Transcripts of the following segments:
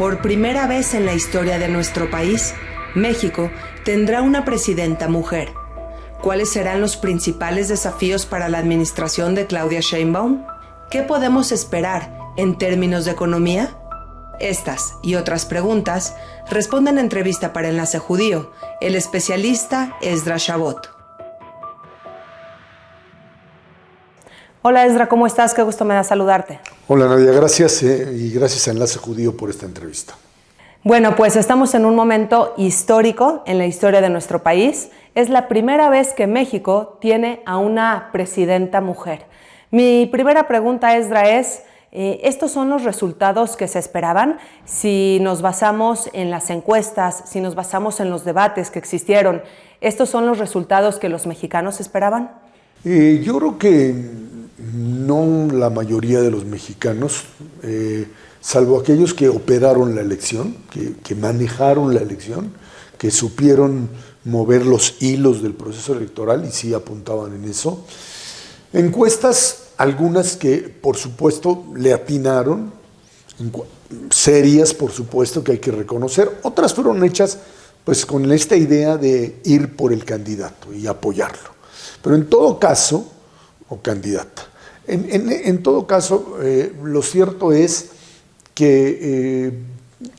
Por primera vez en la historia de nuestro país, México tendrá una presidenta mujer. ¿Cuáles serán los principales desafíos para la administración de Claudia Sheinbaum? ¿Qué podemos esperar en términos de economía? Estas y otras preguntas responde en entrevista para Enlace Judío el especialista Esdra Shabot. Hola Esdra, ¿cómo estás? Qué gusto me da saludarte. Hola Nadia, gracias y gracias a Enlace Judío por esta entrevista. Bueno, pues estamos en un momento histórico en la historia de nuestro país. Es la primera vez que México tiene a una presidenta mujer. Mi primera pregunta, Esdra, es, ¿estos son los resultados que se esperaban? Si nos basamos en las encuestas, si nos basamos en los debates que existieron, ¿estos son los resultados que los mexicanos esperaban? Yo creo que no la mayoría de los mexicanos, salvo aquellos que operaron la elección, que manejaron la elección, que supieron mover los hilos del proceso electoral y sí apuntaban en eso. Encuestas, algunas que por supuesto le atinaron, serias por supuesto que hay que reconocer, otras fueron hechas pues con esta idea de ir por el candidato y apoyarlo. Pero en todo caso, o candidata, en todo caso, lo cierto es que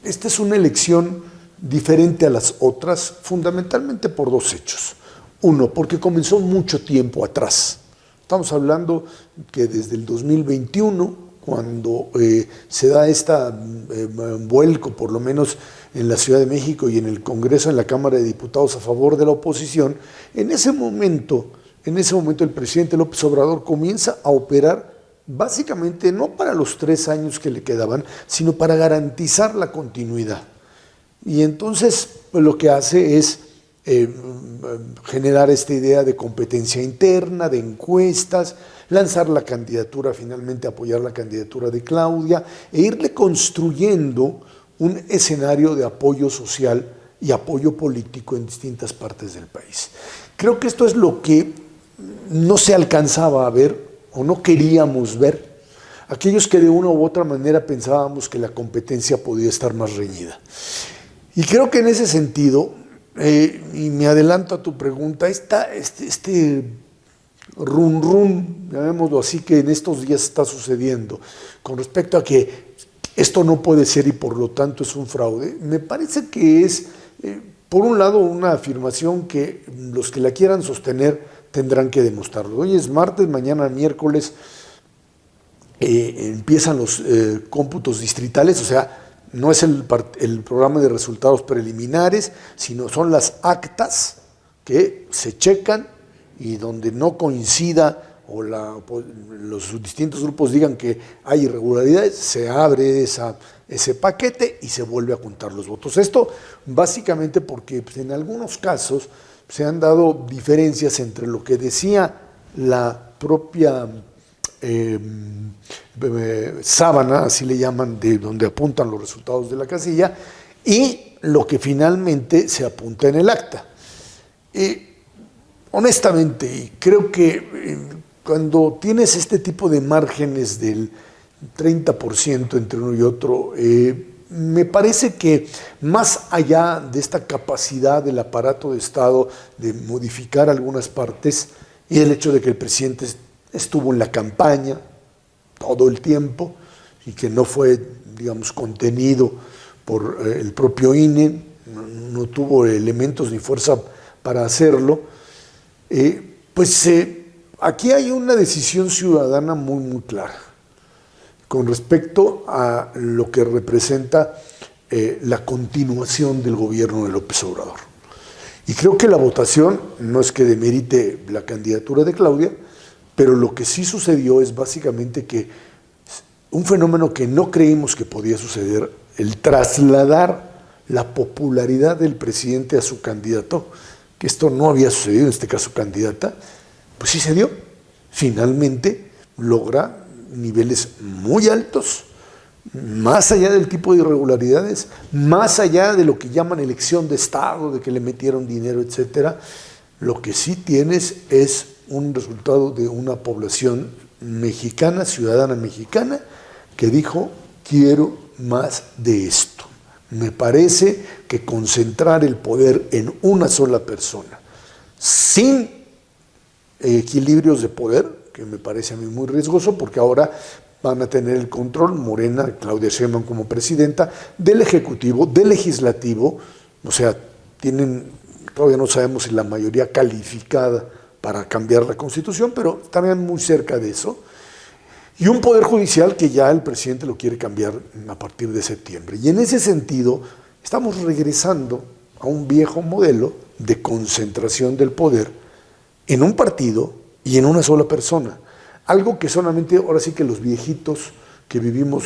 esta es una elección diferente a las otras, fundamentalmente por dos hechos. Uno, porque comenzó mucho tiempo atrás. Estamos hablando que desde el 2021, cuando se da este vuelco, por lo menos en la Ciudad de México y en el Congreso, en la Cámara de Diputados, a favor de la oposición, en ese momento el presidente López Obrador comienza a operar básicamente no para los 3 años que le quedaban, sino para garantizar la continuidad. Y entonces pues, lo que hace es generar esta idea de competencia interna, de encuestas, lanzar la candidatura, finalmente apoyar la candidatura de Claudia e irle construyendo un escenario de apoyo social y apoyo político en distintas partes del país. Creo que esto es lo que no se alcanzaba a ver o no queríamos ver. Aquellos que de una u otra manera pensábamos que la competencia podía estar más reñida. Y creo que en ese sentido, y me adelanto a tu pregunta, este run, llamémoslo así, que en estos días está sucediendo, con respecto a que esto no puede ser y por lo tanto es un fraude, me parece que es, por un lado, una afirmación que los que la quieran sostener tendrán que demostrarlo. Hoy es martes, mañana miércoles empiezan los cómputos distritales, o sea, no es el programa de resultados preliminares, sino son las actas que se checan y donde no coincida o los distintos grupos digan que hay irregularidades, se abre ese paquete y se vuelve a contar los votos. Esto básicamente porque pues, en algunos casos se han dado diferencias entre lo que decía la propia sábana, así le llaman, de donde apuntan los resultados de la casilla, y lo que finalmente se apunta en el acta. Honestamente, y creo que cuando tienes este tipo de márgenes del 30% entre uno y otro, me parece que más allá de esta capacidad del aparato de Estado de modificar algunas partes y el hecho de que el presidente estuvo en la campaña todo el tiempo y que no fue, digamos, contenido por el propio INE, no tuvo elementos ni fuerza para hacerlo, aquí hay una decisión ciudadana muy, muy clara con respecto a lo que representa la continuación del gobierno de López Obrador. Y creo que la votación no es que demerite la candidatura de Claudia, pero lo que sí sucedió es básicamente que un fenómeno que no creímos que podía suceder, el trasladar la popularidad del presidente a su candidato, que esto no había sucedido, en este caso candidata, pues sí se dio. Finalmente logra niveles muy altos, más allá del tipo de irregularidades, más allá de lo que llaman elección de Estado, de que le metieron dinero, etcétera. Lo que sí tienes es un resultado de una población mexicana, ciudadana mexicana, que dijo, quiero más de esto. Me parece que concentrar el poder en una sola persona, sin equilibrios de poder, que me parece a mí muy riesgoso, porque ahora van a tener el control Morena, Claudia Sheinbaum como presidenta, del Ejecutivo, del Legislativo, o sea, todavía no sabemos si la mayoría calificada para cambiar la Constitución, pero estarían muy cerca de eso, y un Poder Judicial que ya el presidente lo quiere cambiar a partir de septiembre. Y en ese sentido, estamos regresando a un viejo modelo de concentración del poder en un partido y en una sola persona. Algo que solamente, ahora sí que los viejitos que vivimos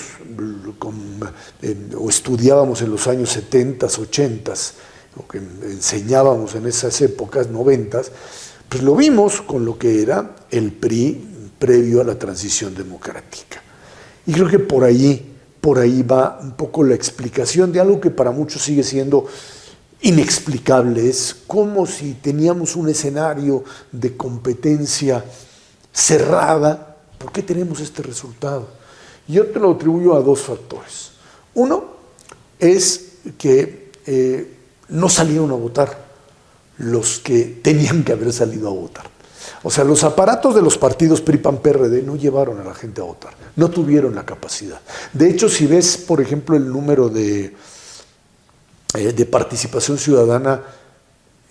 o estudiábamos en los años 70, 80, o que enseñábamos en esas épocas, 90, pues lo vimos con lo que era el PRI previo a la transición democrática. Y creo que por ahí va un poco la explicación de algo que para muchos sigue siendo inexplicable. Es como si teníamos un escenario de competencia cerrada. ¿Por qué tenemos este resultado? Yo te lo atribuyo a dos factores. Uno es que no salieron a votar los que tenían que haber salido a votar. O sea, los aparatos de los partidos PRI, PAN, PRD no llevaron a la gente a votar, no tuvieron la capacidad. De hecho, si ves, por ejemplo, el número de participación ciudadana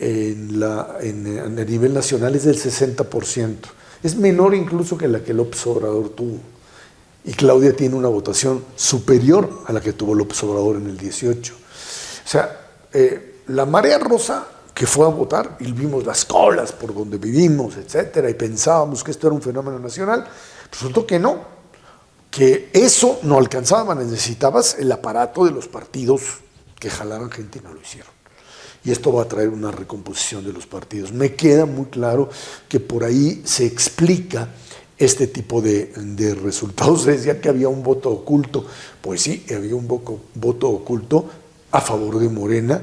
a nivel nacional es del 60%. Es menor incluso que la que López Obrador tuvo. Y Claudia tiene una votación superior a la que tuvo López Obrador en el 18. O sea, la marea rosa que fue a votar, y vimos las colas por donde vivimos, etcétera, y pensábamos que esto era un fenómeno nacional, resultó que no, que eso no alcanzaba, necesitabas el aparato de los partidos que jalaran gente y no lo hicieron. Y esto va a traer una recomposición de los partidos. Me queda muy claro que por ahí se explica este tipo de resultados. Se decía que había un voto oculto. Pues sí, había un voto oculto a favor de Morena,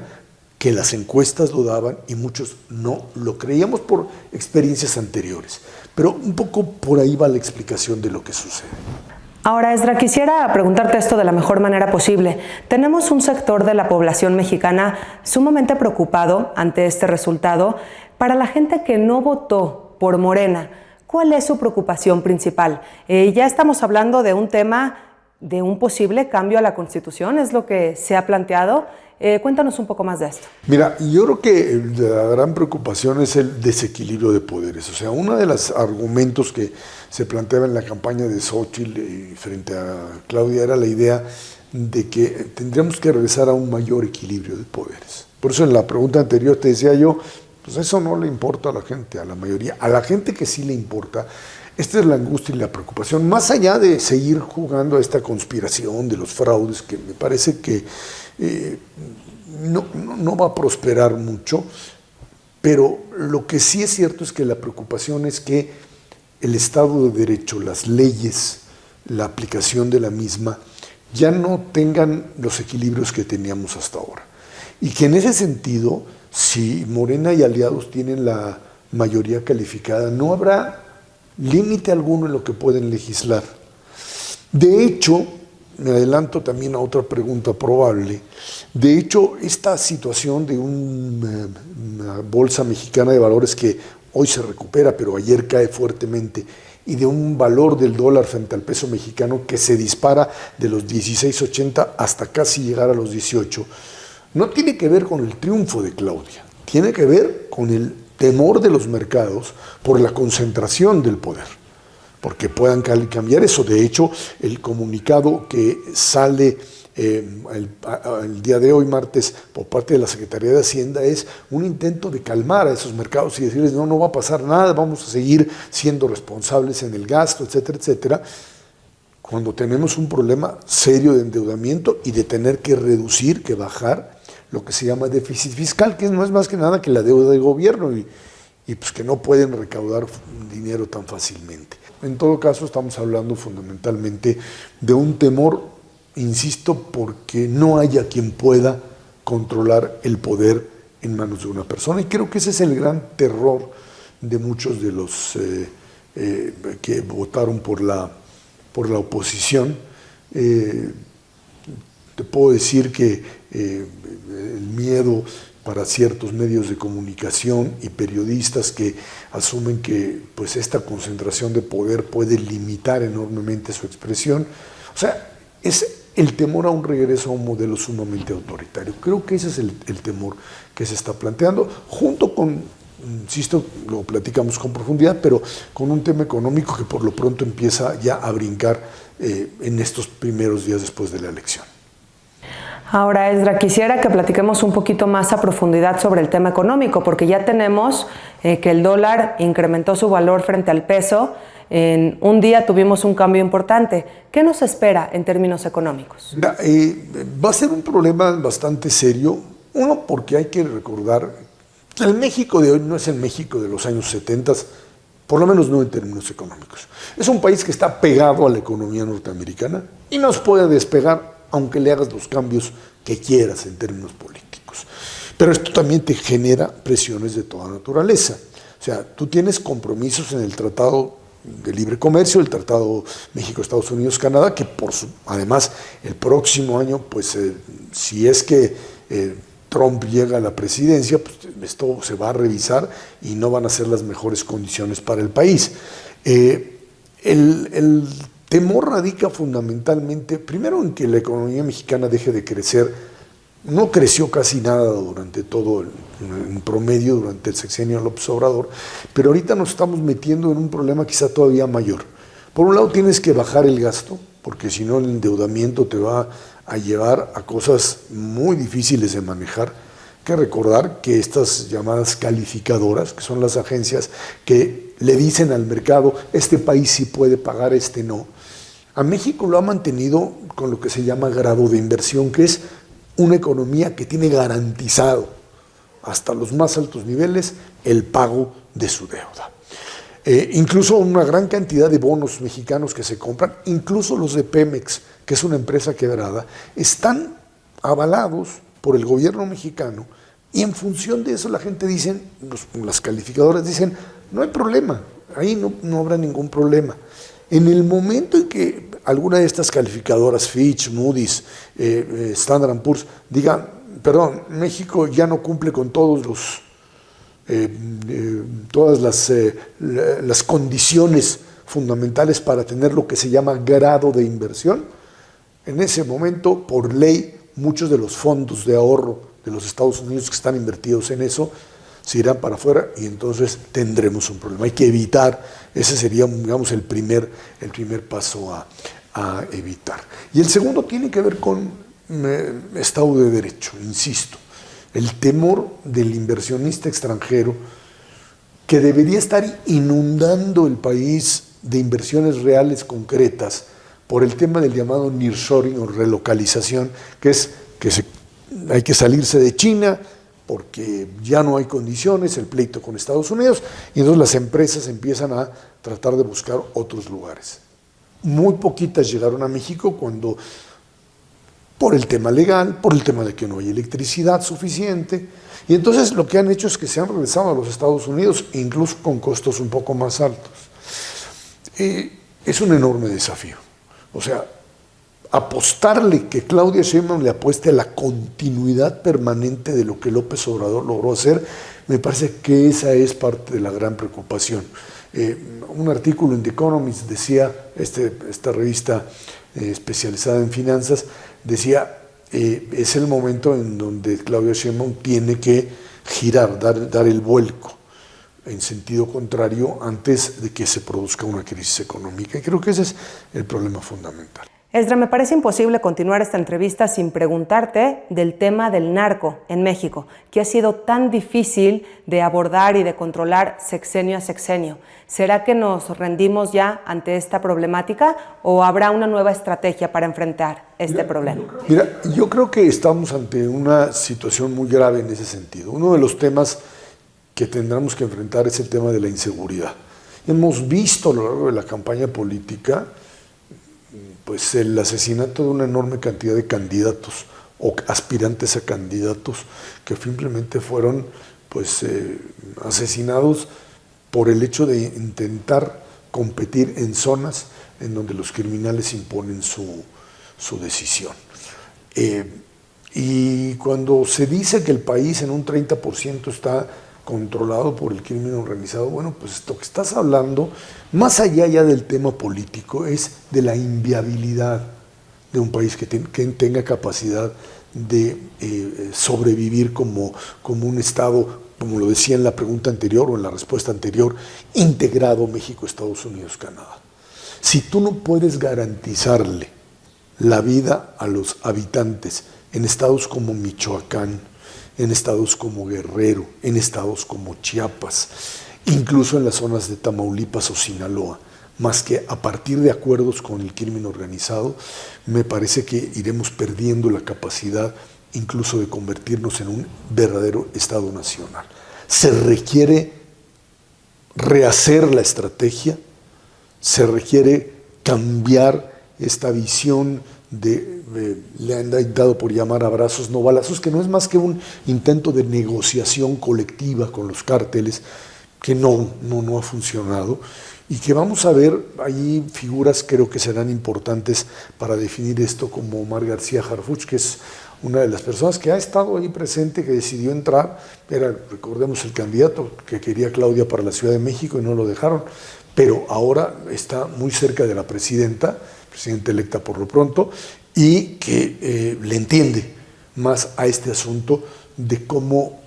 que las encuestas lo daban y muchos no lo creíamos por experiencias anteriores. Pero un poco por ahí va la explicación de lo que sucede. Ahora, Esdra, quisiera preguntarte esto de la mejor manera posible. Tenemos un sector de la población mexicana sumamente preocupado ante este resultado. Para la gente que no votó por Morena, ¿cuál es su preocupación principal? Ya estamos hablando de un tema de un posible cambio a la Constitución, es lo que se ha planteado. Cuéntanos un poco más de esto. Mira, yo creo que la gran preocupación es el desequilibrio de poderes. O sea, uno de los argumentos que se planteaba en la campaña de Xóchitl frente a Claudia era la idea de que tendríamos que regresar a un mayor equilibrio de poderes. Por eso en la pregunta anterior te decía yo, pues eso no le importa a la gente, a la mayoría. A la gente que sí le importa, esta es la angustia y la preocupación, más allá de seguir jugando a esta conspiración de los fraudes, que me parece que no va a prosperar mucho, pero lo que sí es cierto es que la preocupación es que el Estado de Derecho, las leyes, la aplicación de la misma, ya no tengan los equilibrios que teníamos hasta ahora. Y que en ese sentido, si Morena y aliados tienen la mayoría calificada, no habrá límite alguno en lo que pueden legislar. De hecho, me adelanto también a otra pregunta probable. De hecho, esta situación de una bolsa mexicana de valores que hoy se recupera, pero ayer cae fuertemente, y de un valor del dólar frente al peso mexicano que se dispara de los 16.80 hasta casi llegar a los 18, no tiene que ver con el triunfo de Claudia, tiene que ver con el temor de los mercados por la concentración del poder, porque puedan cambiar eso. De hecho, el comunicado que sale el día de hoy, martes, por parte de la Secretaría de Hacienda es un intento de calmar a esos mercados y decirles no va a pasar nada, vamos a seguir siendo responsables en el gasto, etcétera, etcétera, cuando tenemos un problema serio de endeudamiento y de tener que reducir, que bajar lo que se llama déficit fiscal, que no es más que nada que la deuda del gobierno y pues que no pueden recaudar dinero tan fácilmente. En todo caso, estamos hablando fundamentalmente de un temor, insisto, porque no haya quien pueda controlar el poder en manos de una persona. Y creo que ese es el gran terror de muchos de los que votaron por la oposición. te puedo decir que el miedo para ciertos medios de comunicación y periodistas que asumen que pues, esta concentración de poder puede limitar enormemente su expresión. O sea, es el temor a un regreso a un modelo sumamente autoritario. Creo que ese es el temor que se está planteando, junto con, insisto, lo platicamos con profundidad, pero con un tema económico que por lo pronto empieza ya a brincar en estos primeros días después de la elección. Ahora, Esdra, quisiera que platiquemos un poquito más a profundidad sobre el tema económico, porque ya tenemos que el dólar incrementó su valor frente al peso. En un día tuvimos un cambio importante. ¿Qué nos espera en términos económicos? Va a ser un problema bastante serio. Uno, porque hay que recordar que el México de hoy no es el México de los años 70, por lo menos no en términos económicos. Es un país que está pegado a la economía norteamericana y no se puede despegar aunque le hagas los cambios que quieras en términos políticos. Pero esto también te genera presiones de toda naturaleza. O sea, tú tienes compromisos en el Tratado de Libre Comercio, el Tratado México-Estados Unidos-Canadá, que además el próximo año, pues si es que Trump llega a la presidencia, pues esto se va a revisar y no van a ser las mejores condiciones para el país. El temor radica fundamentalmente, primero, en que la economía mexicana deje de crecer. No creció casi nada durante todo, en promedio, durante el sexenio de López Obrador, pero ahorita nos estamos metiendo en un problema quizá todavía mayor. Por un lado tienes que bajar el gasto, porque si no el endeudamiento te va a llevar a cosas muy difíciles de manejar. Hay que recordar que estas llamadas calificadoras, que son las agencias que le dicen al mercado, este país sí puede pagar, este no. A México lo ha mantenido con lo que se llama grado de inversión, que es una economía que tiene garantizado hasta los más altos niveles el pago de su deuda. Incluso una gran cantidad de bonos mexicanos que se compran, incluso los de Pemex, que es una empresa quebrada, están avalados por el gobierno mexicano y en función de eso la gente dice, las calificadoras dicen, no hay problema, ahí no habrá ningún problema. En el momento en que alguna de estas calificadoras, Fitch, Moody's, Standard & Poor's, diga, perdón, México ya no cumple con todas las condiciones fundamentales para tener lo que se llama grado de inversión, en ese momento, por ley, muchos de los fondos de ahorro de los Estados Unidos que están invertidos en eso, se irán para afuera y entonces tendremos un problema. Hay que evitar, ese sería, digamos, el primer paso a evitar. Y el segundo tiene que ver con Estado de Derecho, insisto. El temor del inversionista extranjero que debería estar inundando el país de inversiones reales concretas por el tema del llamado nearshoring o relocalización, que es que hay que salirse de China, porque ya no hay condiciones, el pleito con Estados Unidos, y entonces las empresas empiezan a tratar de buscar otros lugares. Muy poquitas llegaron a México por el tema legal, por el tema de que no hay electricidad suficiente, y entonces lo que han hecho es que se han regresado a los Estados Unidos, incluso con costos un poco más altos. Es un enorme desafío. O sea, apostarle que Claudia Sheinbaum le apueste a la continuidad permanente de lo que López Obrador logró hacer, me parece que esa es parte de la gran preocupación. Un artículo en The Economist decía, esta revista especializada en finanzas, decía, es el momento en donde Claudia Sheinbaum tiene que girar, dar el vuelco en sentido contrario antes de que se produzca una crisis económica. Y creo que ese es el problema fundamental. Esdra, me parece imposible continuar esta entrevista sin preguntarte del tema del narco en México, que ha sido tan difícil de abordar y de controlar sexenio a sexenio. ¿Será que nos rendimos ya ante esta problemática o habrá una nueva estrategia para enfrentar este problema? Yo creo que estamos ante una situación muy grave en ese sentido. Uno de los temas que tendremos que enfrentar es el tema de la inseguridad. Hemos visto a lo largo de la campaña política pues el asesinato de una enorme cantidad de candidatos o aspirantes a candidatos que simplemente fueron pues asesinados por el hecho de intentar competir en zonas en donde los criminales imponen su decisión. Y cuando se dice que el país en un 30% está controlado por el crimen organizado, bueno, pues lo que estás hablando, más allá ya del tema político, es de la inviabilidad de un país que tenga capacidad de sobrevivir como un Estado, como lo decía en la pregunta anterior o en la respuesta anterior, integrado México, Estados Unidos, Canadá. Si tú no puedes garantizarle la vida a los habitantes en estados como Michoacán, en estados como Guerrero, en estados como Chiapas, incluso en las zonas de Tamaulipas o Sinaloa, más que a partir de acuerdos con el crimen organizado, me parece que iremos perdiendo la capacidad incluso de convertirnos en un verdadero Estado nacional. Se requiere rehacer la estrategia, se requiere cambiar esta visión le han dado por llamar abrazos no balazos, que no es más que un intento de negociación colectiva con los cárteles que no ha funcionado, y que vamos a ver, hay figuras creo que serán importantes para definir esto, como Omar García Harfuch, que es una de las personas que ha estado ahí presente, que decidió entrar, era, recordemos, el candidato que quería Claudia para la Ciudad de México y no lo dejaron, pero ahora está muy cerca de la presidenta electa por lo pronto, y que le entiende más a este asunto de cómo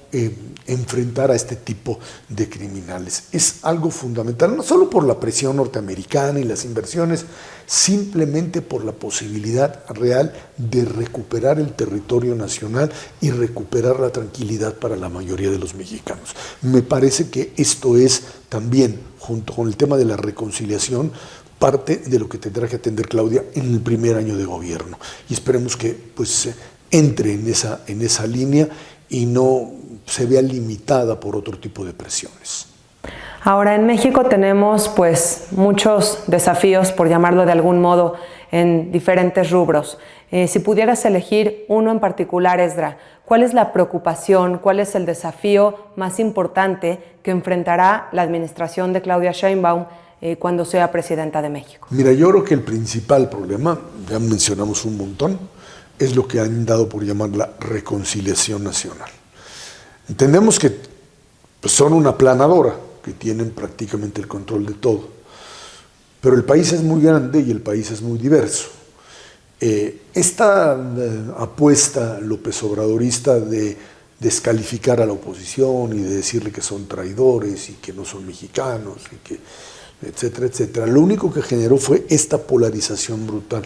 enfrentar a este tipo de criminales. Es algo fundamental, no solo por la presión norteamericana y las inversiones, simplemente por la posibilidad real de recuperar el territorio nacional y recuperar la tranquilidad para la mayoría de los mexicanos. Me parece que esto es también, junto con el tema de la reconciliación, parte de lo que tendrá que atender Claudia en el primer año de gobierno. Y esperemos que pues, entre en esa línea y no se vea limitada por otro tipo de presiones. Ahora, en México tenemos pues muchos desafíos, por llamarlo de algún modo, en diferentes rubros. Si pudieras elegir uno en particular, Esdra, ¿cuál es la preocupación, cuál es el desafío más importante que enfrentará la administración de Claudia Sheinbaum cuando sea presidenta de México? Mira, yo creo que el principal problema, ya mencionamos un montón, es lo que han dado por llamar la reconciliación nacional. Entendemos que pues, son una aplanadora, que tienen prácticamente el control de todo, pero el país es muy grande y el país es muy diverso. Esta apuesta López Obradorista de descalificar a la oposición y de decirle que son traidores y que no son mexicanos y que etcétera, etcétera, lo único que generó fue esta polarización brutal.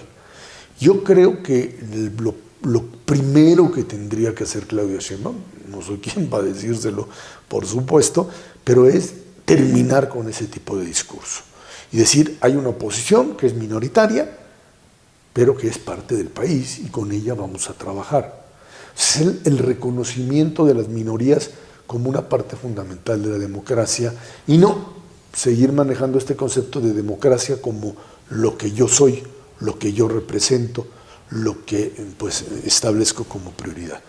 Yo creo que lo primero que tendría que hacer Claudia Sheinbaum, no soy quien va a decírselo, por supuesto, pero es terminar con ese tipo de discurso y decir, hay una oposición que es minoritaria, pero que es parte del país y con ella vamos a trabajar. Es el reconocimiento de las minorías como una parte fundamental de la democracia y no seguir manejando este concepto de democracia como lo que yo soy, lo que yo represento, lo que pues, establezco como prioridad.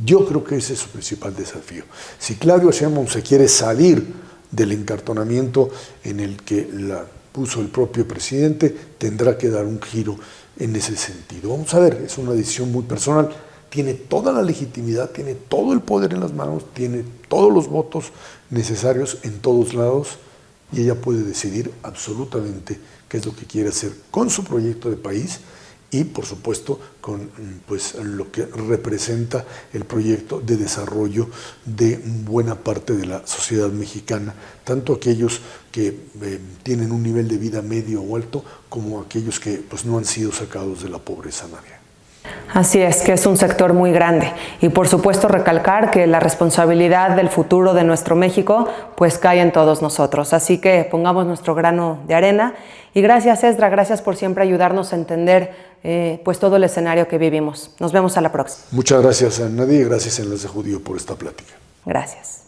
Yo creo que ese es su principal desafío. Si Claudia Sheinbaum se quiere salir del encartonamiento en el que la puso el propio presidente, tendrá que dar un giro en ese sentido. Vamos a ver, es una decisión muy personal, tiene toda la legitimidad, tiene todo el poder en las manos, tiene todos los votos necesarios en todos lados, y ella puede decidir absolutamente qué es lo que quiere hacer con su proyecto de país y, por supuesto, con pues, lo que representa el proyecto de desarrollo de buena parte de la sociedad mexicana, tanto aquellos que tienen un nivel de vida medio o alto, como aquellos que pues, no han sido sacados de la pobreza nadie. Así es, que es un sector muy grande y por supuesto recalcar que la responsabilidad del futuro de nuestro México pues cae en todos nosotros, así que pongamos nuestro grano de arena y gracias Esdra, gracias por siempre ayudarnos a entender pues todo el escenario que vivimos. Nos vemos a la próxima. Muchas gracias a nadie y gracias a Enlace Judío por esta plática. Gracias.